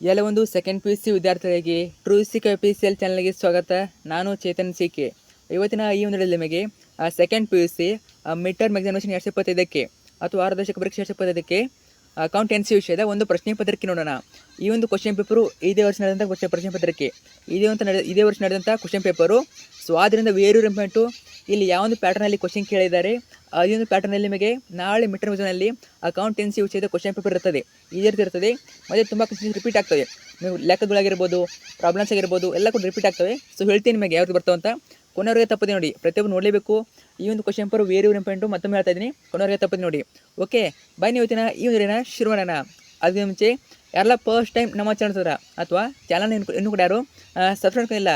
ಎಲ್ಲ ಒಂದು second P U C ವಿದ್ಯಾರ್ಥಿಗಳಿಗೆ true C P C L ಚಾನಲ್ಗೆ ಸ್ವಾಗತ. ನಾನು ಚೇತನ್ ಸಿ.ಕೆ. ಇವತ್ತಿನ ಈ ಒಂದು ನಿಮಗೆ second P U C mid term examination 2025ಕ್ಕೆ ಅಥವಾ ಆರ್ಧವಾರ್ಷಿಕ ಪರೀಕ್ಷೆ 2025ಕ್ಕೆ ಅಕೌಂಟೆನ್ಸಿ ವಿಷಯದ ಒಂದು ಪ್ರಶ್ನೆ ಪತ್ರಿಕೆ ನೋಡೋಣ. ಈ ಒಂದು ಕ್ವಶನ್ ಪೇಪರು ಇದೇ ವರ್ಷ ನಡೆದಂಥ ಪ್ರಶ್ನೆ ಪತ್ರಿಕೆ, ಇದೇ ವರ್ಷ ನಡೆದಂಥ ಕ್ವಶನ್ ಪೇಪರು. ಸೊ ಆದ್ದರಿಂದ ವೇರು ಇಂಪಾರ್ಟೆಂಟು. ಇಲ್ಲಿ ಯಾವೊಂದು ಪ್ಯಾಟರ್ನಲ್ಲಿ ಕ್ವಶನ್ ಕೇಳಿದ್ದಾರೆ, ಈ ಒಂದು ಪ್ಯಾಟರ್ನಲ್ಲಿ ನಿಮಗೆ ನಾಳೆ ಮಿಡ್ ಟರ್ಮ್ ಎಕ್ಸಾಮ್ನಲ್ಲಿ ಅಕೌಂಟೆನ್ಸಿ ವಿಷಯದ ಕ್ವಶನ್ ಪೇಪರ್ ಇರ್ತದೆ. ಇದೇ ರೀತಿ ಇರ್ತದೆ, ಮತ್ತು ತುಂಬ ಕ್ವಶನ್ಸ್ ರಿಪೀಟ್ ಆಗ್ತವೆ. ನೀವು ಲೆಕ್ಕಗಳಾಗಿರ್ಬೋದು, ಪ್ರಾಬ್ಲಮ್ಸ್ ಆಗಿರ್ಬೋದು, ಎಲ್ಲ ಕೂಡ ರಿಪೀಟ್ ಆಗ್ತವೆ. ಸೊ ಹೇಳ್ತೀನಿ ನಿಮಗೆ ಯಾವ್ದು ಬರ್ತಾವೆ ಅಂತ. ಕೊನೆಯವರೆಗೆ ತಪ್ಪದೆ ನೋಡಿ, ಪ್ರತಿಯೊಬ್ಬರು ನೋಡಲೇಬೇಕು. ಈ ಒಂದು ಕ್ವಶನ್ ಪೇಪರ್ ವೇರಿ ಇಂಪಾರ್ಟೆಂಟು, ಮತ್ತೊಮ್ಮೆ ಹೇಳ್ತಾ ಇದ್ದೀನಿ, ಕೊನೆಯವರೆಗೆ ತಪ್ಪದೆ ನೋಡಿ. ಓಕೆ, ಬನ್ನಿ ಇವತ್ತಿನ ಈ ಒಂದು ದಿನ ಶುರು ಮಾಡೋಣ. ಅದಕ್ಕೆ ಮುಂಚೆ ಯಾರೆಲ್ಲ ಫಸ್ಟ್ ಟೈಮ್ ನಮ್ಮ ಚಾನಲ್ ಅಥವಾ ಚಾನಲ್ ಇನ್ನೂ ಕೂಡ ಯಾರು ಸಬ್ಸ್ಕ್ರೈಬ್ ಇಲ್ಲ,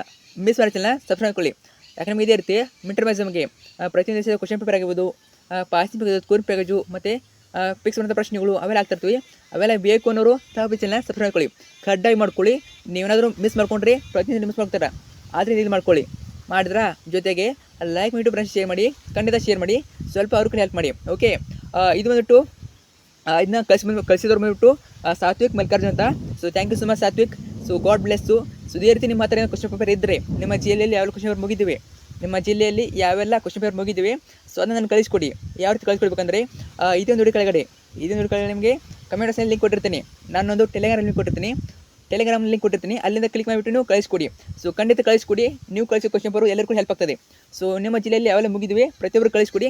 ಮಿಸ್ ಮಾಡಿ ಚಾನಲ್ ಸಬ್ಸ್ಕ್ರೈಬ್ ಮಾಡ್ಕೊಳ್ಳಿ. ಯಾಕಂದರೆ ಇದೇ ರೀತಿ ಮಿಡ್ ಟರ್ಮ್ ಎಕ್ಸಾಮ್ಗೆ ಪ್ರತಿಯೊಂದು ದೇಶದ ಕ್ವಶನ್ ಪೇಪರ್ ಆಗಿರ್ಬೋದು, ಪಾಸಿಂಗ್ ಪ್ಯಾಕೇಜು, ಸ್ಕೋರ್ ಪ್ಯಾಕೇಜು ಮತ್ತು ಫಿಕ್ಸ್ ಮಾಡಿದ ಪ್ರಶ್ನೆಗಳು ಅವೆಲ್ಲ ಆಗ್ತಿರ್ತೀವಿ. ಅವೆಲ್ಲ ಬೇಕು ಅನ್ನೋರು ಟಾಪ್ ಚಾನಲ್ ಸಬ್ಸ್ಕ್ರೈಬ್ ಮಾಡ್ಕೊಳ್ಳಿ, ಕಡ್ಡಾಯ ಮಾಡ್ಕೊಳ್ಳಿ. ನೀವೇನಾದರೂ ಮಿಸ್ ಮಾಡ್ಕೊಂಡ್ರೆ ಪ್ರತಿನಿತ್ಯ ಮಿಸ್ ಮಾಡ್ತಾರೆ, ಆದರೆ ಇದು ಮಾಡ್ಕೊಳ್ಳಿ. ಮಾಡಿದ್ರಾ ಜೊತೆಗೆ ಲೈಕ್ ಮಾಡಿ, ಫ್ರೆಂಡ್ಸ್ ಶೇರ್ ಮಾಡಿ, ಖಂಡಿತ ಶೇರ್ ಮಾಡಿ, ಸ್ವಲ್ಪ ಅವ್ರ ಕಡೆ ಹೆಲ್ಪ್ ಮಾಡಿ. ಓಕೆ, ಇದು ಬಂದ್ಬಿಟ್ಟು ಇದನ್ನ ಕಳಿಸಿದವ್ರು ಬಂದ್ಬಿಟ್ಟು ಸಾತ್ವಿಕ್ ಮಲ್ಲಿಕಾರ್ಜುನ್ ಅಂತ. So thank you so much Satvik. So god bless. So ಇದೇ ರೀತಿ ನಿಮ್ಮ ಹತ್ರ ಕ್ವಶನ್ ಪೇಪರ್ ಇದ್ದರೆ, ನಿಮ್ಮ ಜಿಲ್ಲೆಯಲ್ಲಿ ಯಾವೆಲ್ಲ ಕ್ವಶನ್ ಪೇಪರ್ ಮುಗಿದಿವೆ, ನಿಮ್ಮ ಜಿಲ್ಲೆಯಲ್ಲಿ ಯಾವೆಲ್ಲ ಕ್ವಶನ್ ಪೇಪರ್ ಮುಗಿದಿವೆ, ಸೊ ಅದನ್ನು ನಾನು ಕಳಿಸ್ಕೊಡಿ. ಯಾವ ರೀತಿ ಕಳಿಸ್ಕೊಡ್ಬೇಕಂದ್ರೆ, ಇದೊಂದು ಹುಡುಗಿ ಕೆಳಗಡೆ ನಿಮಗೆ ಕಮೆಂಟ್ ಬಾಕ್ಸಲ್ಲಿ ಲಿಂಕ್ ಕೊಟ್ಟಿರ್ತೀನಿ. ನಾನೊಂದು ಟೆಲಿಗ್ರಾಮ್ ಲಿಂಕ್ ಕೊಟ್ಟಿರ್ತೀನಿ, ಅಲ್ಲಿಂದ ಕ್ಲಿಕ್ ಮಾಡಿಬಿಟ್ಟು ನೀವು ಕಳಿಸ್ಕೊಡಿ. ಸೊ ಖಂಡಿತ ಕಳಿಸ್ಕೊಡಿ. ನೀವು ಕಳಿಸೋ ಕ್ವಶನ್ ಪೇಪರ್ ಎಲ್ಲರಿಗೂ ಹೆಲ್ಪ್ ಆಗ್ತದೆ. ಸೊ ನಿಮ್ಮ ಜಿಲ್ಲೆಯಲ್ಲಿ ಯಾವೆಲ್ಲ ಮುಗಿದಿವೆ ಪ್ರತಿಯೊಬ್ಬರು ಕಳಿಸ್ಕೊಡಿ.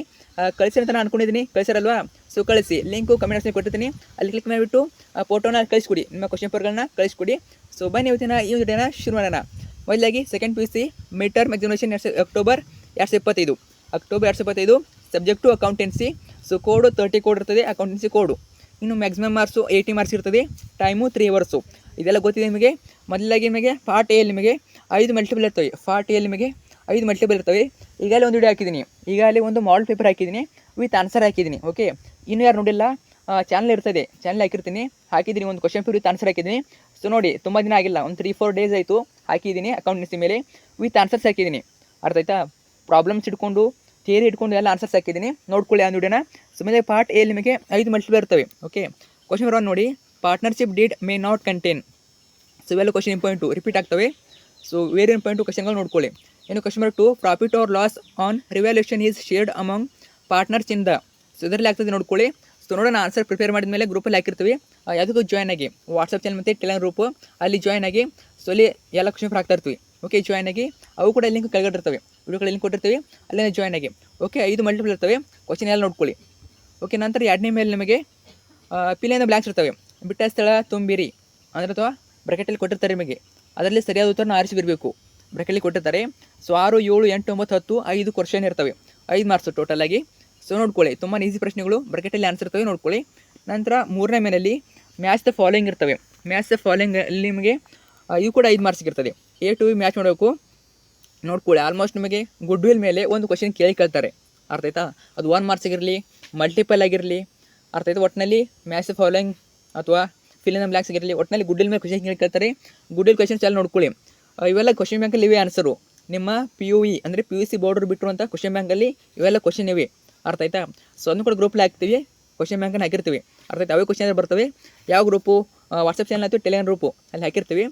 ಕಳಿಸಿ ಅಂತ ನಾನು ಅನ್ಕೊಂಡಿದ್ದೀನಿ, ಕಳಿಸಿರಲ್ವಾ? ಸೊ ಕಳಿಸಿ, ಲಿಂಕು ಕಮೆಂಟ್ ಬಾಕ್ಸಲ್ಲಿ ಕೊಟ್ಟಿರ್ತೀನಿ, ಅಲ್ಲಿ ಕ್ಲಿಕ್ ಮಾಡಿಬಿಟ್ಟು ಫೋಟೋನ ಕಳಿಸ್ಕೊಡಿ, ನಿಮ್ಮ ಕ್ವಶನ್ ಪೇಪರ್ಗಳನ್ನ ಕಳಿಸ್ಕೊಡಿ. ಸೊ ಬನ್ನಿ ಇವತ್ತಿನ ಈ ಒಂದು ಡೇನ ಶುರು ಮಾಡೋಣ. ಮೊದಲಾಗಿ second P U C mid term examination October 2025, subject accountancy. So code 30 code ಇರ್ತದೆ, ಅಕೌಂಟೆನ್ಸಿ ಕೋಡು. ಇನ್ನು ಮ್ಯಾಕ್ಸಿಮಮ್ ಮಾರ್ಕ್ಸು 80 ಮಾರ್ಕ್ಸ್ ಇರ್ತದೆ, ಟೈಮು 3 ಅವರ್ಸು. ಇದೆಲ್ಲ ಗೊತ್ತಿದೆ ನಿಮಗೆ. ಮೊದಲಾಗಿ ನಿಮಗೆ ಪಾರ್ಟ್ ಎ ನಿಮಗೆ 5 ಮಲ್ಟಿಪಲ್ ಇರ್ತವೆ. ಈಗಾಗಲೇ ಒಂದು ವಿಡಿಯೋ ಹಾಕಿದ್ದೀನಿ, ಈಗಾಗಲೇ ಒಂದು ಮಾಡೆಲ್ ಪೇಪರ್ ಹಾಕಿದ್ದೀನಿ, ವಿತ್ ಆನ್ಸರ್ ಹಾಕಿದ್ದೀನಿ. ಓಕೆ, ಇನ್ನೂ ಯಾರು ನೋಡಿಲ್ಲ, ಚಾನಲ್ ಇರ್ತದೆ, ಚಾನಲ್ ಹಾಕಿದ್ದೀನಿ ಒಂದು ಕ್ವಶನ್ ಪೇಪರ್ ವಿತ್ ಆನ್ಸರ್ ಹಾಕಿದ್ದೀನಿ. ಸೊ ನೋಡಿ, ತುಂಬ ದಿನ ಆಗಿಲ್ಲ, ಒಂದು 3-4 ಡೇಸ್ ಆಯಿತು ಹಾಕಿದ್ದೀನಿ. ಅಕೌಂಟೆನ್ಸಿ ಮೇಲೆ ವಿತ್ ಆನ್ಸರ್ಸ್ ಹಾಕಿದ್ದೀನಿ. ಅರ್ಥ ಆಯ್ತಾ? ಪ್ರಾಬ್ಲಮ್ಸ್ ಇಟ್ಕೊಂಡು, ಥಿಯರಿ ಇಟ್ಕೊಂಡು ಎಲ್ಲ ಆನ್ಸರ್ಸ್ ಹಾಕಿದ್ದೀನಿ, ನೋಡ್ಕೊಳ್ಳಿ ಆ ವಿಡಿಯೋನ. ಸುಮ್ಮನೆ ಪಾರ್ಟ್ ಎ ನಿಮಗೆ 5 ಮಲ್ಟಿಪಲ್ ಇರ್ತವೆ. ಓಕೆ, ಕ್ವಶನ್ ನಂಬರ್ 1 ನೋಡಿ, partnership deed may not contain. So ಇವೆಲ್ಲ ಕ್ವಶನ್ ಇಂಪಾರ್ಟೆಂಟು, ರಿಪೀಟ್ ಆಗ್ತವೆ. ಸೊ ವೆರಿ ಇಂಪಾರ್ಟೆಂಟು ಕ್ವಶನ್ಗಳು ನೋಡ್ಕೊಳ್ಳಿ. ಇನ್ನು question number 2, profit or loss on revaluation is shared among partners in the. So ಇದರಲ್ಲಿ ಆಗ್ತದೆ ನೋಡ್ಕೊಳ್ಳಿ. ಸೊ ನೋಡೋಣ, ಆನ್ಸರ್ ಪ್ರಿಪೇರ್ ಮಾಡಿದ ಮೇಲೆ ಗ್ರೂಪಲ್ಲಿ ಹಾಕಿರ್ತೀವಿ, ಯಾವುದಕ್ಕೂ ಜಾಯ್ನ್ ಆಗಿ, ವಾಟ್ಸಪ್ ಚಾನಲ್ ಮತ್ತು ಟೆಲಿಗ್ರಾಮ್ ಗ್ರೂಪು, ಅಲ್ಲಿ ಜಾಯ್ನ್ ಆಗಿ. ಸೊ ಅಲ್ಲಿ ಎಲ್ಲ ಕ್ವಶನ್ ಪೇಪರ್ ಹಾಕ್ತಾ ಇರ್ತೀವಿ. ಓಕೆ, ಜಾಯ್ನ್ ಆಗಿ, ಅವು ಕೂಡ ಲಿಂಕ್ ಕೆಳಗಡೆ ಇರ್ತವೆ, ವಿಡಿಯೋ ಲಿಂಕ್ ಕೊಟ್ಟಿರ್ತೀವಿ, ಅಲ್ಲೇ ಜಾಯ್ನ್ ಆಗಿ. ಓಕೆ, 5 ಮಲ್ಟಿಪಲ್ ಇರ್ತವೆ, ಕ್ವಶನ್ ಎಲ್ಲ ನೋಡ್ಕೊಳ್ಳಿ. ಓಕೆ, ನಂತರ 2ನೇ ಮೇಲೆ ನಿಮಗೆ ಪಿಲಿಂದ ಬ್ಲ್ಯಾಂಕ್ಸ್ ಇರ್ತವೆ. ಬಿಟ್ಟ ಸ್ಥಳ ತುಂಬಿರಿ ಅಂದರೆ ಅಥವಾ ಬ್ರಾಕೆಟಲ್ಲಿ ಕೊಟ್ಟಿರ್ತಾರೆ ನಿಮಗೆ, ಅದರಲ್ಲಿ ಸರಿಯಾದ ಉತ್ತರನ ಆರಿಸಿ ಬರಬೇಕು. ಬ್ರಾಕೆಟಲ್ಲಿ ಕೊಟ್ಟಿರ್ತಾರೆ. ಸೊ 6, 7, 8, 9, 10 5 ಕ್ವಶನ್ ಇರ್ತವೆ, 5 ಮಾರ್ಕ್ಸು ಟೋಟಲ್ ಆಗಿ. ಸೊ ನೋಡ್ಕೊಳ್ಳಿ, ತುಂಬ ಈಸಿ ಪ್ರಶ್ನೆಗಳು, ಬ್ರಾಕೆಟಲ್ಲಿ ಆನ್ಸರ್ ಇರ್ತವೆ, ನೋಡ್ಕೊಳ್ಳಿ. ನಂತರ 3ನೇ ಮೇನಲ್ಲಿ ಮ್ಯಾಚ್ ದ ಫಾಲೋಯಿಂಗ್ ಇರ್ತವೆ. ಅಲ್ಲಿ ನಿಮಗೆ ಇವು ಕೂಡ 5 ಮಾರ್ಕ್ಸಿಗೆ ಇರ್ತದೆ. A to B ಮ್ಯಾಚ್ ಮಾಡಬೇಕು, ನೋಡ್ಕೊಳ್ಳಿ. ಆಲ್ಮೋಸ್ಟ್ ನಿಮಗೆ ಗುಡ್ ವಿಲ್ ಮೇಲೆ ಒಂದು ಕ್ವಶನ್ ಕೇಳ್ತಾರೆ, ಅರ್ಥ ಆಯ್ತಾ? ಅದು 1 ಮಾರ್ಕ್ಸಿಗಿರಲಿ, ಮಲ್ಟಿಪಲ್ ಆಗಿರಲಿ, ಅರ್ಥ ಆಯ್ತು? ಒಟ್ಟಿನಲ್ಲಿ ಮ್ಯಾಚ್ ದ ಫಾಲೋಯಿಂಗ್ ಅಥವಾ ಫಿಲ್ ಇನ್ ದ ಬ್ಲ್ಯಾಂಕ್ಸ್ ಆಗಿರಲಿ, ಒಟ್ಟಿನಲ್ಲಿ ಗುಡ್ ವಿಲ್ ಮೇಲೆ ಕ್ವಶನ್ ಕೇಳ್ತಾರೆ. ಗುಡ್ ವಿಲ್ ಕ್ವಶನ್ಸ್ ಎಲ್ಲ ನೋಡ್ಕೊಳ್ಳಿ. ಇವೆಲ್ಲ ಕ್ವಶನ್ ಬ್ಯಾಂಕಲ್ಲಿ ಇವೆ ಆನ್ಸರು. ನಿಮ್ಮ PUE ಅಂದರೆ PUC ಬೋರ್ಡರ್ ಬಿಟ್ಟಿರುವಂಥ ಕ್ವಶನ್ ಬ್ಯಾಂಕಲ್ಲಿ ಇವೆಲ್ಲ ಕ್ವಶನ್ ಇವೆ, ಅರ್ಥ ಆಯ್ತಾ? ಸೊ ಅದನ್ನು ಕೂಡ ಗ್ರೂಪಲ್ಲಿ ಹಾಕ್ತೀವಿ, ಕ್ವಶನ್ ಬ್ಯಾಂಕನ್ನು ಹಾಕಿರ್ತೀವಿ, ಅರ್ಥ ಆಯ್ತು? ಅವೇ ಕ್ವಶನ್ ಬರ್ತವೆ. ಯಾವ ಗ್ರೂಪು? ವಾಟ್ಸಪ್ ಚಾನಲ್ ಆಯಿತು, ಟೆಲಿಗ್ರಾಮ್ ಗ್ರೂಪು, ಅಲ್ಲಿ ಹಾಕಿರ್ತೀವಿ,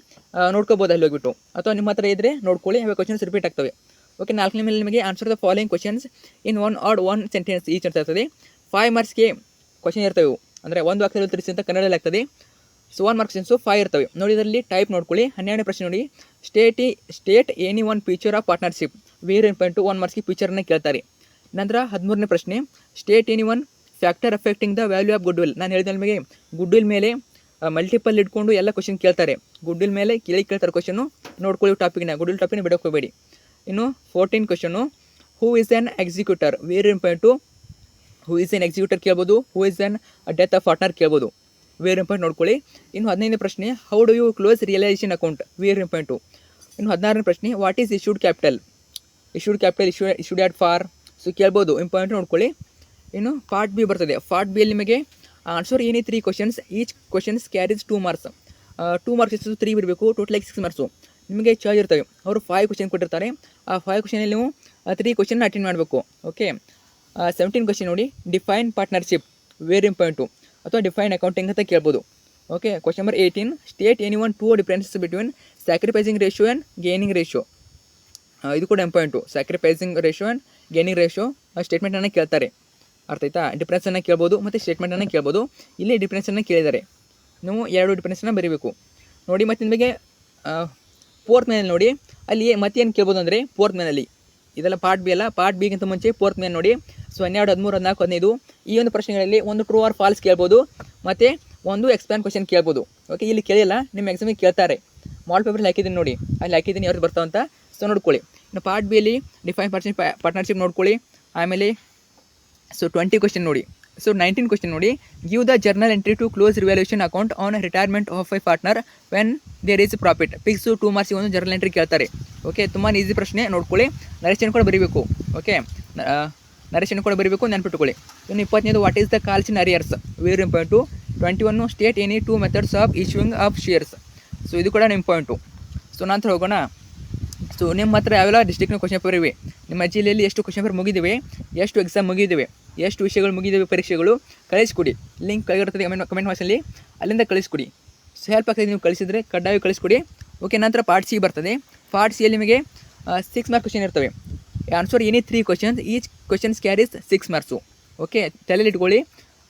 ನೋಡ್ಕೋಬೋದು ಅಲ್ಲಿ ಹೋಗ್ಬಿಟ್ಟು. ಅಥವಾ ನಿಮ್ಮ ಹತ್ರ ಇದ್ದರೆ ನೋಡ್ಕೊಳ್ಳಿ, ಅವೇ ಕ್ವಶನ್ಸ್ ರಿಪೀಟ್ ಆಗ್ತವೆ. ಓಕೆ, 4ನೇ ಮೇಲೆ ನಿಮಗೆ answer the following questions in 1 or 1 sentence each ಅಂತ ಇರ್ತದೆ. 5 ಮಾರ್ಕ್ಸ್ಗೆ ಕ್ವಶನ್ ಇರ್ತವೆ, ಅಂದರೆ ಒಂದು ವಾಕ್ಯದಲ್ಲಿ ತಿಳಿಸಿ ಅಂತ ಕನ್ನಡದಲ್ಲಿ ಆಗ್ತದೆ. ಸೊ 1 ಮಾರ್ಕ್ಸ್ ಕ್ವಶನ್ಸು 5 ಇರ್ತವೆ. ನೋಡಿ, ಇದರಲ್ಲಿ ಟೈಪ್ ನೋಡ್ಕೊಳ್ಳಿ. 12ನೇ ಪ್ರಶ್ನೆ ನೋಡಿ, state any one feature of partnership. Very important, 1 ಮಾರ್ಕ್ಸ್ಗೆ ಫೀಚರ್ನ ಕೇಳ್ತಾರೆ. ನಂತರ 13ನೇ ಪ್ರಶ್ನೆ, state any one factor affecting the value of goodwill. ನಾನು ಹೇಳಿದೆ ನಿಮಗೆ, ಗುಡ್ ವಿಲ್ ಮೇಲೆ ಮಲ್ಟಿಪಲ್ ಇಟ್ಕೊಂಡು ಎಲ್ಲ ಕ್ವಶನ್ ಕೇಳ್ತಾರೆ. ಗುಡ್ ವಿಲ್ ಮೇಲೆ ಕೇಳ್ತಾರೆ ಕ್ವಶನು, ನೋಡ್ಕೊಳ್ಳಿ ಟಾಪಿಕ್ನ. ಗುಡ್ ವಿಲ್ ಟಾಪಿಕ್ನ ಬಿಡೋಕೆ ಹೋಗಬೇಡಿ. ಇನ್ನು 14 question, who is an executor. Very important, who is an executor ಕೇಳ್ಬೋದು, who is an death of partner ಕೇಳ್ಬೋದು. ವೇರಿ ಇಂಪಾರ್ಟೆಂಟ್ ನೋಡ್ಕೊಳ್ಳಿ. ಇನ್ನು 15ನೇ ಪ್ರಶ್ನೆ, how do you close realisation account. Very important. ಇನ್ನು 16ನೇ ಪ್ರಶ್ನೆ, what is issued capital issued at for. So ಕೇಳ್ಬೋದು, ಇಂಪಾರ್ಟೆಂಟ್ ನೋಡ್ಕೊಳ್ಳಿ. ಇನ್ನು ಪಾರ್ಟ್ ಬಿ ಬರ್ತದೆ. ಪಾರ್ಟ್ ಬಿಯಲ್ಲಿ ನಿಮಗೆ ಆನ್ಸರ್ ಏನೇ 3 questions, each questions carries 2 marks. 2 marks 3 ಬರಬೇಕು, ಟೋಟಲ್ 6 ಮಾರ್ಕ್ಸು. ನಿಮಗೆ ಚಾಯ್ಸ್ ಇರ್ತವೆ, ಅವರು 5 ಕ್ವಶನ್ ಕೊಟ್ಟಿರ್ತಾರೆ. ಆ 5 ಕ್ವಶನಲ್ಲಿ ನೀವು 3 ಕ್ವಶನ್ ಅಟೆಂಡ್ ಮಾಡಬೇಕು. ಓಕೆ, 17 ಕ್ವಶನ್ ನೋಡಿ, ಡಿಫೈನ್ ಪಾರ್ಟ್ನರ್ಶಿಪ್. ವೇರಿ ಇಂಪಾರ್ಟೆಂಟು, ಅಥವಾ ಡಿಫೈನ್ ಅಕೌಂಟಿಂಗ್ ಅಂತ ಕೇಳ್ಬೋದು. Okay, question number 18, state any one two differences between sacrificing ratio and gaining ratio. ಇದು ಕೂಡ important. Sacrificing ratio and gaining ratio ಸ್ಟೇಟ್ಮೆಂಟನ್ನು ಕೇಳ್ತಾರೆ. ಅರ್ಥ ಆಯ್ತಾ? ಡಿಫ್ರೆನ್ಸನ್ನು ಕೇಳ್ಬೋದು ಮತ್ತು ಸ್ಟೇಟ್ಮೆಂಟನ್ನು ಕೇಳ್ಬೋದು. ಇಲ್ಲಿ ಡಿಫ್ರೆನ್ಸನ್ನು ಕೇಳಿದ್ದಾರೆ, ನೀವು 2 ಡಿಫ್ರೆನ್ಸನ್ನು ಬರೀಬೇಕು ನೋಡಿ. ಮತ್ತು ನಿಮಗೆ ಫೋರ್ತ್ ಮೇನಲ್ಲಿ ನೋಡಿ, ಅಲ್ಲಿ ಮತ್ತೆ ಏನು ಕೇಳ್ಬೋದು ಅಂದರೆ ಫೋರ್ತ್ ಮೇನಲ್ಲಿ, ಇದೆಲ್ಲ ಪಾರ್ಟ್ ಬಿ ಅಲ್ಲ, ಪಾರ್ಟ್ ಬಿಗಿಂತ ಮುಂಚೆ ಫೋರ್ತ್ ಮೇನ್ ನೋಡಿ. ಸೊ 12, 13, 14, 15 ಈ ಒಂದು ಪ್ರಶ್ನೆಗಳಲ್ಲಿ ಒಂದು ಟ್ರೂ ಆರ್ ಫಾಲ್ಸ್ ಕೇಳ್ಬೋದು ಮತ್ತು ಒಂದು ಎಕ್ಸ್ಪ್ಲಾನ್ ಕ್ವಶನ್ ಕೇಳ್ಬೋದು. ಓಕೆ, ಇಲ್ಲಿ ಕೇಳಿಲ್ಲ, ನಿಮ್ಮ ಎಕ್ಸಾಮಿಗೆ ಕೇಳ್ತಾರೆ. ಮಾಲ್ ಪೇಪರಲ್ಲಿ ಹಾಕಿದ್ದೀನಿ ನೋಡಿ, ಅಲ್ಲಿ ಹಾಕಿದ್ದೀನಿ ಯಾವ್ದು ಬರ್ತಾವಂತ. ಸೊ ನೋಡ್ಕೊಳ್ಳಿ. ಇನ್ನು ಪಾರ್ಟ್ ಬಿಯಲ್ಲಿ ಡಿಫೈನ್ ಪಾರ್ಟ್ನರ್ಶಿಪ್ ನೋಡ್ಕೊಳ್ಳಿ. ಆಮೇಲೆ ಸೊ 20 ಕ್ವಶನ್ ನೋಡಿ. ಸೊ 19 ಕ್ವಶನ್ ನೋಡಿ, give the journal entry to close revaluation account on retirement of a partner when there is profit. Fix 2 marks ಒಂದು ಜರ್ನಲ್ ಎಂಟ್ರಿ ಕೇಳ್ತಾರೆ. ಓಕೆ, ತುಂಬಾ ಈಸಿ ಪ್ರಶ್ನೆ, ನೋಡ್ಕೊಳ್ಳಿ. ನರೇಶನ್ ಕೂಡ ಬರೀಬೇಕು. ಓಕೆ, ನರೇಶನ್ ಕೂಡ ಬರೀಬೇಕು, ನೆನ್ಪಿಟ್ಕೊಳ್ಳಿ. ಇನ್ನು 25, what is the calls in arrears, very important. 21, state any 2 methods of issuing of shares. So ಇದು ಕೂಡ ಇಂಪಾರ್ಟೆಂಟು. ಸೊ ನಂತರ ಹೋಗೋಣ. ಸೊ ನಿಮ್ಮ ಹತ್ರ ಯಾವೆಲ್ಲ ಡಿಸ್ಟ್ರಿಕ್ಟ್ನ ಕ್ವಶನ್ ಪೇಪರ್ ಇವೆ, ನಿಮ್ಮ ಜಿಲ್ಲೆಯಲ್ಲಿ ಎಷ್ಟು ಕ್ವಶನ್ ಪೇಪರ್ ಮುಗಿದಿವೆ, ಎಷ್ಟು ಎಕ್ಸಾಮ್ ಮುಗಿದಿವೆ, ಎಷ್ಟು ವಿಷಯಗಳು ಮುಗಿದಿವೆ ಪರೀಕ್ಷೆಗಳು, ಕಳಿಸ್ಕೊಡಿ. ಲಿಂಕ್ ಕೆಳಗಿರ್ತದೆ ಕಮೆಂಟ್ ಬಾಕ್ಸಲ್ಲಿ, ಅಲ್ಲಿಂದ ಕಳಿಸ್ಕೊಡಿ. ಸೊ ಹೆಲ್ಪ್ ಆಗ್ತದೆ, ನೀವು ಕಳಿಸಿದರೆ ಕಡ್ಡಾಯ ಕಳಿಸ್ಕೊಡಿ. ಓಕೆ, ನಂತರ ಪಾರ್ಟ್ ಸಿ ಬರ್ತದೆ. ಪಾರ್ಟ್ ಸಿಯಲ್ಲಿ ನಿಮಗೆ 6 ಮಾರ್ಕ್ ಕ್ವಶನ್ ಇರ್ತವೆ. Answer any 3 questions, each questions carries 6 marks. Okay, ತಲೆಯಲ್ಲಿ ಇಟ್ಕೊಳ್ಳಿ.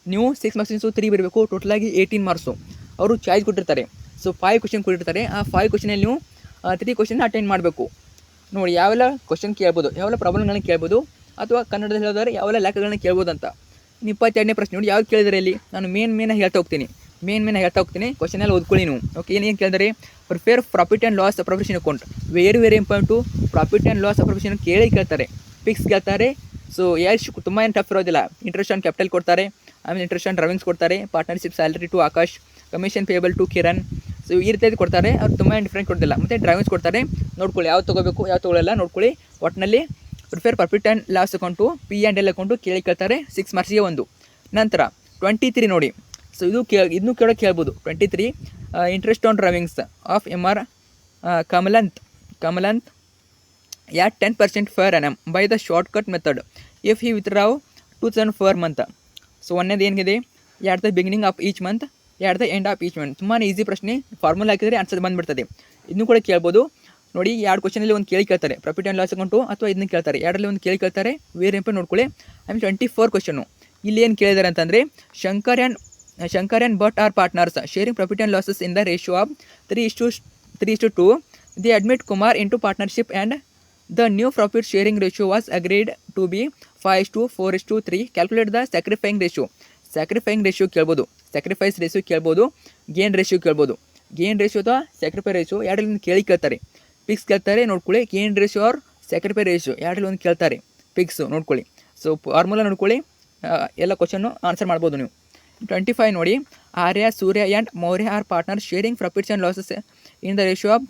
ನೀವು 6 ಮಾರ್ಕ್ಸಿಂದು 3 ಬರಬೇಕು, ಟೋಟಲಾಗಿ 18 ಮಾರ್ಕ್ಸು. ಅವರು ಚಾಯ್ಸ್ ಕೊಟ್ಟಿರ್ತಾರೆ. ಸೊ 5 ಕ್ವಶನ್ ಕೊಟ್ಟಿರ್ತಾರೆ. ಆ 5 ಕ್ವಶನಲ್ಲಿ ನೀವು 3 ಕ್ವಶನ್ ಅಟೆಂಡ್ ಮಾಡಬೇಕು. ನೋಡಿ, ಯಾವೆಲ್ಲ ಕ್ವಶನ್ ಕೇಳ್ಬೋದು, ಯಾವೆಲ್ಲ ಪ್ರಾಬ್ಲಮ್ಗಳನ್ನ ಕೇಳ್ಬೋದು, ಅಥವಾ ಕನ್ನಡದಲ್ಲಿ ಹೇಳಿದ್ರೆ ಯಾವೆಲ್ಲ ಲೆಕ್ಕಗಳನ್ನ ಕೇಳ್ಬೋದು ಅಂತ. 22ನೇ ಪ್ರಶ್ನೆ ನೋಡಿ, ಯಾವ್ದು ಕೇಳಿದರೆ ಇಲ್ಲಿ ನಾನು ಮೇನ್ ಹೇಳ್ತಾ ಹೋಗ್ತೀನಿ. ಕ್ವಶನ್ ಎಲ್ಲ ಓದ್ಕೊಳ್ಳಿ ನೀವು. ಓಕೆ, ಏನು ಕೇಳಿದರೆ prepare profit and loss appropriation account, very important. Profit and loss appropriation ಕೇಳ್ತಾರೆ, ಫಿಕ್ಸ್ ಕೇಳ್ತಾರೆ. ಸೊ ಎಷ್ಟು ತುಂಬ ಏನು ಟಫ್ ಇರೋದಿಲ್ಲ. ಇಂಟ್ರೆಸ್ಟ್ ಆನ್ ಕ್ಯಾಪಿಟಲ್ ಕೊಡ್ತಾರೆ, ಆಮೇಲೆ ಇಂಟ್ರೆಸ್ಟ್ ಆನ್ ಡ್ರಾವಿಂಗ್ಸ್ ಕೊಡ್ತಾರೆ, partnership salary to Akash, commission payable to Kiran. So ಈ ರೀತಿಯಾಗಿ ಕೊಡ್ತಾರೆ, ಅವ್ರು ತುಂಬ ಡಿಫ್ರೆಂಟ್ ಕೊಡ್ತಿಲ್ಲ. ಮತ್ತು ಡ್ರಾವಿಂಗ್ಸ್ ಕೊಡ್ತಾರೆ, ನೋಡ್ಕೊಳ್ಳಿ ಯಾವ್ದು ತೊಗೋಬೇಕು ಯಾವ್ದು ತೊಗೊಳ್ಳಲ್ಲ ನೋಡ್ಕೊಳ್ಳಿ. ಒಟ್ಟಿನಲ್ಲಿ prefer profit and loss account, P&L account ಕೇಳ್ತಾರೆ, 6 ಮಾರ್ಕ್ಸಿಗೆ ಒಂದು. ನಂತರ 23 ನೋಡಿ. ಸೊ ಇದನ್ನು ಕೇಳ್ಬೋದು. 23 interest on drawings of MR Kamalanth at 10% per annum by the shortcut method if he withdraw 2,000 per month. So ಒಂದೇದು ಏನಿದೆ, at the beginning of each month, at the end of each month. ತುಂಬಾ easy ಪ್ರಶ್ನೆ, formula ಹಾಕಿದರೆ answer ಬಂದುಬಿಡ್ತದೆ. ಇದನ್ನು ಕೂಡ ಕೇಳ್ಬೋದು ನೋಡಿ. 2 ಕ್ವಶನಲ್ಲಿ ಒಂದು ಕೇಳ್ತಾರೆ, ಪ್ರಾಫಿಟ್ ಆ್ಯಂಡ್ ಲಾಸ್ ಅಕೌಂಟು ಅಥವಾ ಇದನ್ನು ಕೇಳ್ತಾರೆ, 2ರಲ್ಲಿ ಒಂದು ಕೇಳ್ತಾರೆ. ವೇರಿ ಇಂಪಾರ್ಟೆಂಟ್ ನೋಡ್ಕೊಳ್ಳಿ. ಆಮೇಲೆ 24 ಕ್ವಶನು, ಇಲ್ಲಿ ಏನು ಕೇಳಿದ್ದಾರೆ ಅಂತಂದರೆ Shankar and Bhat are partners sharing profit and losses in the ratio of 3:2. They admit Kumar into partnership and the new profit sharing ratio was agreed to be 5:4:3. Calculate the sacrificing ratio ಕೇಳ್ಬೋದು, sacrifice ratio ಕೇಳ್ಬೋದು, gain ratio ಕೇಳ್ಬೋದು. Gain ratio ಅಥವಾ sacrifice ratio 2ರಲ್ಲಿ ಕೇಳ್ತಾರೆ, fix ಕೇಳ್ತಾರೆ ನೋಡ್ಕೊಳ್ಳಿ. Gain ratio or sacrifice ratio 2ರಲ್ಲಿ ಒಂದು ಕೇಳ್ತಾರೆ, ಫಿಕ್ಸ್ ನೋಡ್ಕೊಳ್ಳಿ. ಸೊ ಫಾರ್ಮುಲಾ ನೋಡ್ಕೊಳ್ಳಿ, ಎಲ್ಲ ಕ್ವಶನ್ನು ಆನ್ಸರ್ ಮಾಡ್ಬೋದು ನೀವು. 25 ನೋಡಿ, Arya, Surya and Maurya are partner sharing profits and losses in the ratio of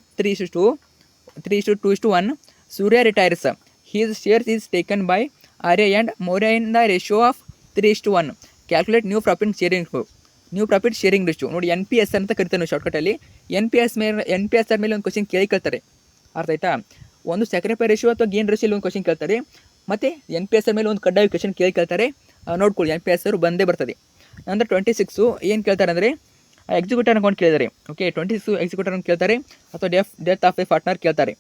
3:2:1. Surya retires. His shares is taken by Arya and Maurya in the ratio of 3:1. Calculate new profit sharing ratio. ನೋಡಿ, NPS ಅಂತ ಕರಿತಾರೆ ನಾವು ಶಾರ್ಟ್ಕಟಲ್ಲಿ. NPS ಮೇಲೆ ಒಂದು question ಕೇಳ್ತಾರೆ, ಅರ್ಥ ಆಯ್ತಾ? ಒಂದು ಸ್ಯಾಕ್ರಿಫೈ ರೇಷಿಯೋ ಅಥವಾ ಗೇನ್ ರೇಷಿಯೋಲಿ ಒಂದು ಕ್ವಶನ್ ಕೇಳ್ತಾರೆ, ಮತ್ತು NPS ಮೇಲೆ ಒಂದು ಕಡ್ಡಾಯ ಕ್ವಶನ್ ಕೇಳ್ತಾರೆ. ನೋಡ್ಕೊಳ್ಳಿ, NPS ಬಂದೇ ಬರ್ತದೆ. ನಂತರ 26 ಏನು ಕೇಳ್ತಾರೆ ಅಂದರೆ ಎಕ್ಸಿಕ್ಯೂಟರ್ ಅಕೌಂಟ್ ಕೇಳಿದ್ದಾರೆ. ಓಕೆ, 26 ಎಕ್ಸಿಕ್ಯೂಟರ್ ಅಕೌಂಟ್ ಕೇಳ್ತಾರೆ, ಅಥವಾ ಡೆತ್ ಆಫ್ ಎ ಪಾರ್ಟ್ನರ್ ಕೇಳ್ತಾರೆ.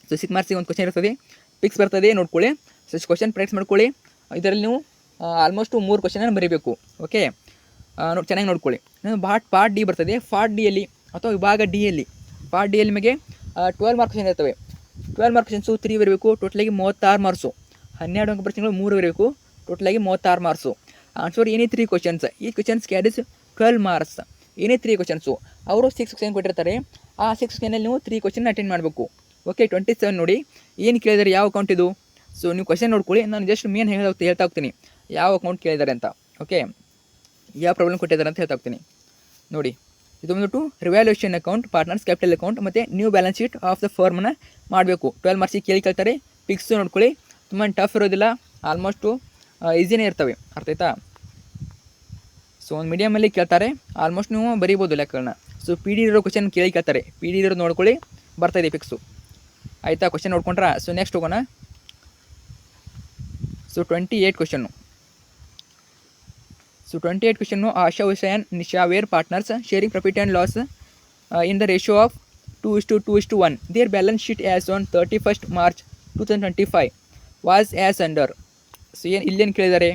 ಸೊ 6 ಮಾರ್ಕ್ಸಿಗೆ ಒಂದು ಕ್ವಶನ್ ಇರ್ತದೆ, ಫಿಕ್ಸ್ ಬರ್ತದೆ ನೋಡ್ಕೊಳ್ಳಿ. ಸೊ ಕ್ವಶನ್ ಪ್ರಾಕ್ಟೀಸ್ ಮಾಡ್ಕೊಳ್ಳಿ. ಇದರಲ್ಲಿ ನೀವು ಆಲ್ಮೋಸ್ಟ್ 3 ಕ್ವಶನನ್ನು ಬರೀಬೇಕು. ಓಕೆ, ಚೆನ್ನಾಗಿ ನೋಡ್ಕೊಳ್ಳಿ. ಪಾರ್ಟ್ ಡಿ ಬರ್ತದೆ. ಪಾರ್ಟ್ ಡಿಯಲ್ಲಿ ಅಥವಾ ವಿಭಾಗ ಡಿಯಲ್ಲಿ, ಪಾರ್ಟ್ ಡಿಯಲ್ಲಿ ನಿಮಗೆ 12 ಮಾರ್ಕ್ ಕ್ವಶನ್ ಇರ್ತವೆ. 12 ಮಾರ್ಕ್ ಕ್ವಶನ್ಸು 3 ಬರಬೇಕು, ಟೋಟಲಾಗಿ 36 ಮಾರ್ಕ್ಸು. 12 ಅಂಕ ಪ್ರಶ್ನೆಗಳು 3 ಬರಬೇಕು, ಟೋಟಲಾಗಿ 36 ಮಾರ್ಕ್ಸು. ಆನ್ಸರ್ ಎನಿ 3 ಕ್ವಶನ್ಸ್, ಈ questions carries 12 marks. Any 3 questions, ಅವರು 6 ಕ್ವಶನ್ ಕೊಟ್ಟಿರ್ತಾರೆ. ಆ 6 ಕ್ವಶನಲ್ಲಿ ನೀವು 3 ಕ್ವಶನ್ ಅಟೆಂಡ್ ಮಾಡಬೇಕು. ಓಕೆ, 27 ನೋಡಿ, ಏನು ಕೇಳಿದ್ದಾರೆ, ಯಾವ ಅಕೌಂಟ್ ಇದು? ಸೊ ನೀವು ಕ್ವಶನ್ ನೋಡ್ಕೊಳ್ಳಿ, ನಾನು ಜಸ್ಟ್ ಮೇನ್ ಹೇಳ್ತಾ ಹೋಗ್ತೀನಿ ಯಾವ ಅಕೌಂಟ್ ಕೇಳಿದ್ದಾರೆ ಅಂತ. ಓಕೆ, ಯಾವ ಪ್ರಾಬ್ಲಮ್ ಕೊಟ್ಟಿದ್ದಾರೆ ಅಂತ ಹೇಳ್ತಾ ಹೋಗ್ತೀನಿ ನೋಡಿ. ಇದು ಬಂದ್ಬಿಟ್ಟು revaluation account, partners capital account ಮತ್ತು new balance sheet of the ಫರ್ಮ್ನ ಮಾಡಬೇಕು. 12 ಮಾರ್ಕ್ಸಿಗೆ ಕೇಳ್ತಾರೆ, ಫಿಕ್ಸ್ ನೋಡ್ಕೊಳ್ಳಿ. ತುಂಬ ಟಫ್ ಇರೋದಿಲ್ಲ, ಆಲ್ಮೋಸ್ಟು ಈಸಿನೇ ಇರ್ತವೆ, ಅರ್ಥ ಆಯ್ತಾ? ಸೊ ಒಂದು ಮೀಡಿಯಮಲ್ಲಿ ಕೇಳ್ತಾರೆ, ಆಲ್ಮೋಸ್ಟ್ ನೀವು ಬರೀಬೋದು ಲೆಕ್ಕಗಳನ್ನ. ಸೊ PD ಇರೋ ಕ್ವಶನ್ ಕೇಳ್ತಾರೆ, PD ಇರೋದು ನೋಡ್ಕೊಳ್ಳಿ, ಬರ್ತಾಯಿದೆ ಫಿಕ್ಸು, ಆಯಿತಾ? ಕ್ವಶನ್ ನೋಡ್ಕೊಂಡ್ರಾ? ಸೊ ನೆಕ್ಸ್ಟ್ ಹೋಗೋಣ. So 28 question. So so 28 question Asha Hussain Nisha were partners sharing profit and loss in the ratio of 2:1. Their balance sheet as on 31st March 2025 was as under. So ಇಲ್ಲೇನು ಕೇಳಿದ್ದಾರೆ,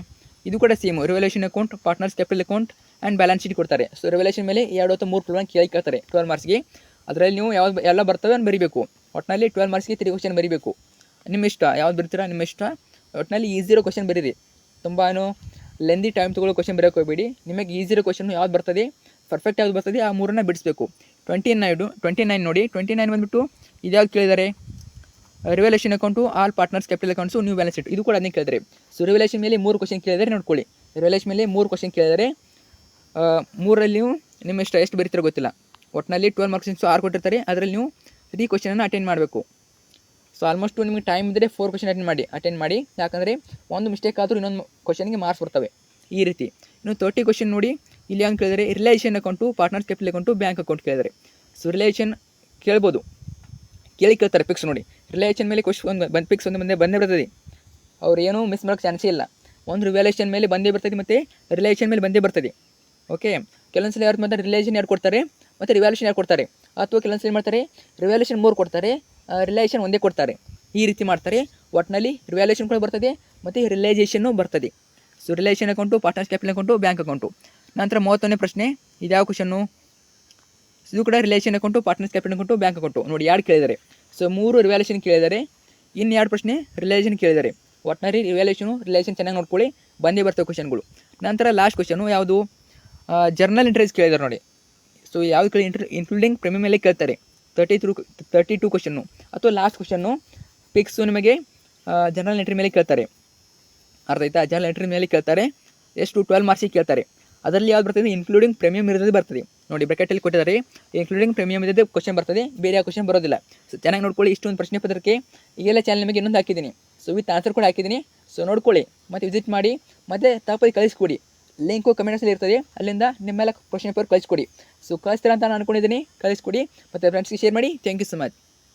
ಇದು ಕೂಡ same revolution account, partners capital account and balance sheet ಕೊಡ್ತಾರೆ. So revolution ಮೇಲೆ 2 ಅಥವಾ 3 problem ಕೇಳ್ತಾರೆ 12 ಮಾರ್ಕ್ಸ್ಗೆ. ಅದರಲ್ಲಿ ನೀವು ಯಾವ್ದು ಎಲ್ಲ ಬರ್ತವೆ ಅಂತ ಬರೀಬೇಕು. ಒಟ್ಟಿನಲ್ಲಿ 12 ಮಾರ್ಕ್ಸ್ಗೆ 3 ಕ್ವಶನ್ ಬರೀಬೇಕು. ನಿಮ್ಮ ಇಷ್ಟ ಯಾವ್ದು ಬರ್ತೀರಾ, ನಿಮ್ಮ ಇಷ್ಟ. ಒಟ್ಟಿನಲ್ಲಿ ಈಸಿ ಇರೋ ಕ್ವಶನ್ ಬರೀರಿ, ತುಂಬ ಲೆಂದಿ ಟೈಮ್ ತೊಗೊಳ್ಳೋ ಕ್ವಶನ್ ಬರೋಕ್ಕೆ ಹೋಗಬೇಡಿ. ನಿಮಗೆ ಈಸಿ ಇರೋ ಕ್ವಶನ್ ಯಾವ್ದು ಬರ್ತದೆ, ಪರ್ಫೆಕ್ಟ್ ಯಾವ್ದು ಬರ್ತದೆ, ಆ ಮೂರನ್ನ ಬಿಡಿಸ್ಬೇಕು. 29 ನೋಡಿ, 29 ಬಂದುಬಿಟ್ಟು ಇದ್ಯಾವ್ದು ಕೇಳಿದ್ದಾರೆ, revolution account, all partners capital accounts, new balance sheet. ಇದು ಕೂಡ ಅದನ್ನೇ ಕೇಳಿದರೆ. ಸೊ ರಿವಲ್ಯೂಷನ್ ಮೇಲೆ 3 ಕ್ವಶನ್ ಕೇಳಿದರೆ ನೋಡ್ಕೊಳ್ಳಿ. ರಿವಲ್ಯೂಷನ್ ಮೇಲೆ 3 ಕ್ವಶನ್ ಕೇಳಿದರೆ, 3ರಲ್ಲಿ ನಿಮ್ಮ ಇಷ್ಟ ಎಷ್ಟು ಬರೀತೀರೋ ಗೊತ್ತಿಲ್ಲ. ಒಟ್ಟಿನಲ್ಲಿ 12 ಮಾರ್ಕ್ಸ್ 6 ಕೊಟ್ಟಿರ್ತಾರೆ. ಅದರಲ್ಲಿ ನೀವು 3 ಕ್ವಶನನ್ನು ಅಟೆಂಡ್ ಮಾಡಬೇಕು. ಸೊ ಆಲ್ಮೋಸ್ಟ್ ನಿಮಗೆ ಟೈಮ್ ಇದ್ದರೆ 4 ಕ್ವಶನ್ ಅಟೆಂಡ್ ಮಾಡಿ. ಯಾಕಂದರೆ ಒಂದು ಮಿಸ್ಟೇಕ್ ಆದರೂ ಇನ್ನೊಂದು ಕ್ವಶನ್ಗೆ ಮಾರ್ಕ್ಸ್ ಬರ್ತವೆ ಈ ರೀತಿ. ಇನ್ನು 30 ಕ್ವಶನ್ ನೋಡಿ, ಇಲ್ಲಿ ಹಂಗೆ ಕೇಳಿದರೆ relation account, partners capital account, bank account ಕೇಳಿದರೆ. ಸೊ ರಿಲೇಷನ್ ಕೇಳ್ಬೋದು, ಕೇಳ್ತಾರೆ ಪಿಕ್ಸ್ ನೋಡಿ. ರಿಲೇಷನ್ ಮೇಲೆ ಪಿಕ್ಸ್ ಬಂದೇ ಬರ್ತದೆ, ಅವ್ರು ಏನೂ ಮಿಸ್ ಮಾಡೋಕ್ಕೆ ಚಾನ್ಸೇ ಇಲ್ಲ. ಒಂದು ರಿವ್ಯಾಲ್ಯೂಷನ್ ಮೇಲೆ ಬಂದೇ ಬರ್ತದೆ ಮತ್ತು ರಿಲೇಷನ್ ಮೇಲೆ ಬಂದೇ ಬರ್ತದೆ. ಓಕೆ, ಕೆಲವೊಂದ್ಸಲ ಯಾರು ಮಾಡ್ತಾರೆ, ರಿಲೇಷನ್ ಯಾರು ಕೊಡ್ತಾರೆ ಮತ್ತು ರಿವ್ಯಾಲ್ಯೂಷನ್ ಯಾರು ಕೊಡ್ತಾರೆ, ಅಥವಾ ಕೆಲವೊಂದ್ಸಲ ಏನು ಮಾಡ್ತಾರೆ, ರಿವ್ಯಾಲ್ಯೂಷನ್ 3 ಕೊಡ್ತಾರೆ, ರಿಲೇಷನ್ ಒಂದೇ ಕೊಡ್ತಾರೆ. ಈ ರೀತಿ ಮಾಡ್ತಾರೆ. ಒಟ್ಟಿನಲ್ಲಿ ರಿವ್ಯಾಲ್ಯೂಷನ್ ಕೂಡ ಬರ್ತದೆ ಮತ್ತು ರಿಲೈಸೇಷನ್ನು ಬರ್ತದೆ. So relation account, partners capital account, bank account. ನಂತರ 31ನೇ ಪ್ರಶ್ನೆ, ಇದ್ಯಾವ ಕ್ವಶನ್ನು, ಇದು ಕೂಡ relation account, partners capital account, bank account. ನೋಡಿ 2 ಕೇಳಿದ್ದಾರೆ. ಸೊ 3 ರಿವ್ಯಾಲ್ಯೂಷನ್ ಕೇಳಿದ್ದಾರೆ, ಇನ್ನು 2 ಪ್ರಶ್ನೆ ರಿಲೇಷನ್ ಕೇಳಿದ್ದಾರೆ. ಒಟ್ಟಿನಲ್ಲಿ ರಿಲೇಷನ್ ಚೆನ್ನಾಗಿ ನೋಡ್ಕೊಳ್ಳಿ, ಬಂದೇ ಬರ್ತವೆ ಕ್ವಶನ್ಗಳು. ನಂತರ ಲಾಸ್ಟ್ ಕ್ವಶನು ಯಾವುದು, ಜರ್ನಲ್ ಎಂಟ್ರೀಸ್ ಕೇಳಿದ್ದಾರೆ ನೋಡಿ. ಸೊ ಯಾವ್ದು ಕೇಳಿ, ಇನ್ಕ್ಲೂಡಿಂಗ್ ಪ್ರೀಮಿಯಮ್ ಮೇಲೆ ಕೇಳ್ತಾರೆ. 32 ಕ್ವಶನ್ನು. ಅಥವಾ ಲಾಸ್ಟ್ ಕ್ವಶನ್ನು ಪಿಕ್ಸು ನಿಮಗೆ ಜರ್ನಲ್ ಎಂಟ್ರಿ ಮೇಲೆ ಕೇಳ್ತಾರೆ. ಅರ್ಥ ಆಯ್ತಾ, ಜರ್ನಲ್ ಎಂಟ್ರಿ ಮೇಲೆ ಕೇಳ್ತಾರೆ. ಎಷ್ಟು 12 ಮಾರ್ಕ್ಸಿಗೆ ಕೇಳ್ತಾರೆ. ಅದರಲ್ಲಿ ಯಾವ್ದು ಬರ್ತದೆ, ಇನ್ಕ್ಲೂಡಿಂಗ್ ಪ್ರೀಮಿಯಮ್ ಇರೋದು ಬರ್ತದೆ ನೋಡಿ. ಬ್ರ್ಯಾಕೆಟಲ್ಲಿ ಕೊಟ್ಟಿದ್ದಾರೆ, ಇನ್ಕ್ಲೂಡಿಂಗ್ ಪ್ರೀಮಿಯಮ್ ಇರೋದು ಕ್ವಶನ್ ಬರ್ತದೆ, ಬೇರೆ ಯಾವ ಕ್ವಶನ್ ಬರೋದಿಲ್ಲ. ಸೊ ಚೆನ್ನಾಗಿ ನೋಡ್ಕೊಳ್ಳಿ. ಇಷ್ಟೊಂದು ಪ್ರಶ್ನೆ ಪತ್ರಕ್ಕೆ ಈಗೆಲ್ಲ ಚಾನಲ್ ನಿಮಗೆ ಇನ್ನೊಂದು ಹಾಕಿದ್ದೀನಿ. ಸೊ ವಿತ್ ಆನ್ಸರ್ ಕೂಡ ಹಾಕಿದ್ದೀನಿ. ಸೊ ನೋಡ್ಕೊಳ್ಳಿ, ಮತ್ತು ವಿಸಿಟ್ ಮಾಡಿ, ಮತ್ತು ತಪ್ಪದೆ ಕಳಿಸ್ಕೊಡಿ. ಲಿಂಕು ಕಮೆಂಟ್ಸಲ್ಲಿ ಇರ್ತದೆ, ಅಲ್ಲಿಂದ ನಿಮ್ಮೆಲ್ಲ ಕ್ವಶನ್ ಪೇಪರ್ ಕಳಿಸ್ಕೊಡಿ. ಸೊ ಕಳಿಸ್ತೀರ ಅಂತ ನಾನು ಅಂದ್ಕೊಂಡಿದ್ದೀನಿ, ಕಳಿಸ್ಕೊಡಿ. ಮತ್ತು ಫ್ರೆಂಡ್ಸ್ಗೆ ಶೇರ್ ಮಾಡಿ. Thank you so much.